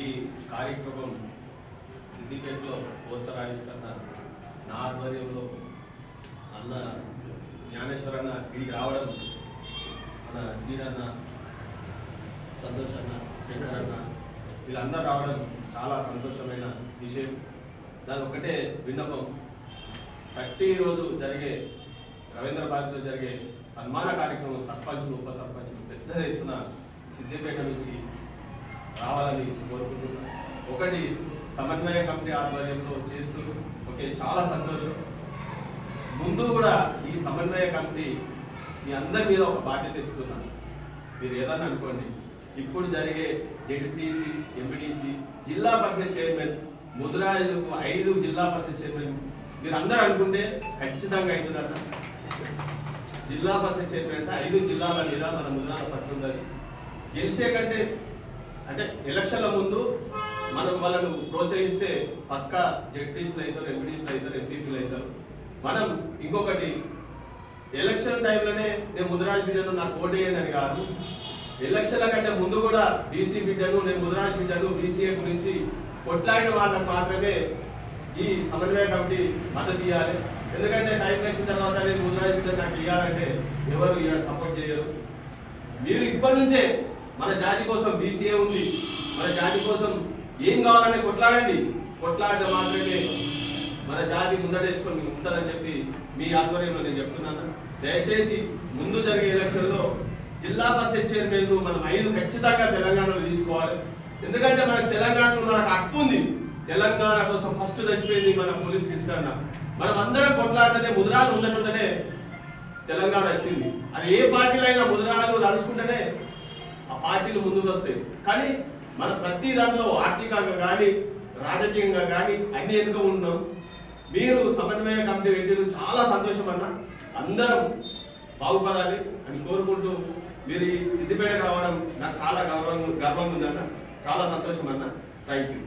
ఈ కార్యక్రమం సిద్దిపేటలో పోస్టర్ ఆవిష్కరణ నా ఆధ్వర్యంలో అన్న జ్ఞానేశ్వర్ అన్న ఇక్కడికి రావడం, మన సీనన్న, సంతోష్ అన్న, శంకర్ అన్న వీళ్ళందరూ రావడం చాలా సంతోషమైన విషయం. దాని ఒక్కటే విన్నపం, ప్రతిరోజు జరిగే రవీంద్ర భారతిలో జరిగే సన్మాన కార్యక్రమం సర్పంచులు, ఉప సర్పంచులు పెద్ద ఎత్తున సిద్దిపేట నుంచి రావాలని కోరుకుంటున్నాను. ఒకటి సమన్వయ కమిటీ ఆధ్వర్యంలో చేస్తూ ఓకే, చాలా సంతోషం. ముందు కూడా ఈ సమన్వయ కమిటీ మీ అందరి మీద ఒక బాధ్యత ఎత్తుతున్నాను. మీరు ఏదన్నా అనుకోండి, ఇప్పుడు జరిగే జెడ్పీసీ, ఎంపీటీసీ, జిల్లా పరిషత్ చైర్మన్, ముదిరాజులకు 5 జిల్లా పరిషత్ చైర్మన్ మీరు అందరూ అనుకుంటే ఖచ్చితంగా అవుతుందట. జిల్లా పరిషత్ చైర్మన్ అంటే 5 జిల్లాల మీద మన ముదిరాజుల పట్టు ఉండాలి. గెలిచే కంటే అంటే ఎలక్షన్ల ముందు మనం వాళ్ళను ప్రోత్సహిస్తే పక్క జెడ్పీసీలు అవుతారు, ఎంపీటీసీలు అవుతారు, ఎంపీపీలు అవుతారు. మనం ఇంకొకటి ఎలక్షన్ టైంలోనే నేను ముదిరాజు బిడ్డను నాకు ఓటేయండి అని కాదు, ఎలక్షన్ల కంటే ముందు కూడా బీసీ బిడ్డను, నేను ముదిరాజు బిడ్డను, బీసీఏ గురించి కొట్లాడిన వాళ్ళకు మాత్రమే ఈ సమన్వయ కమిటీ మద్దతు ఇవ్వాలి. ఎందుకంటే టైం వచ్చిన తర్వాత నేను ముదిరాజు బిడ్డ నాకు ఇవ్వాలంటే ఎవరు సపోర్ట్ చేయరు. మీరు ఇప్పటి నుంచే మన జాతి కోసం బీసీఏ ఉంది, మన జాతి కోసం ఏం కావాలని కొట్లాడండి. కొట్లాడడం మాత్రమే మన జాతి ముందటేసుకొని ఉంటుందని చెప్పి మీ ఆధ్వర్యంలో నేను చెప్తున్నాను. దయచేసి ముందు జరిగే ఎలక్షన్లో జిల్లా పరిషత్ చైర్మన్లు మనం 5 ఖచ్చితంగా తెలంగాణలో తీసుకోవాలి. ఎందుకంటే మనకు తెలంగాణలో మనకు హక్కు ఉంది. తెలంగాణ కోసం ఫస్ట్ చచ్చిపోయింది మన పోలీస్ కృష్ణన్న. మనం అందరం కొట్లాడితే ముదిరాలు ఉండకుండానే తెలంగాణ వచ్చింది. అది ఏ పార్టీలో అయినా ముదిరాలు తలుచుకుంటేనే ఆ పార్టీలు ముందుకు వస్తాయి. కానీ మన ప్రతి దాంట్లో ఆర్థికంగా కానీ రాజకీయంగా కానీ అన్ని వెనుక ఉన్నాం. మీరు సమన్వయ కమిటీ వ్యక్తులు చాలా సంతోషం అన్న, అందరం బాగుపడాలి అని కోరుకుంటూ మీరు ఈ సిద్దిపేటకు రావడం నాకు చాలా గర్వంగా ఉందన్న, చాలా సంతోషం అన్న. Thank you.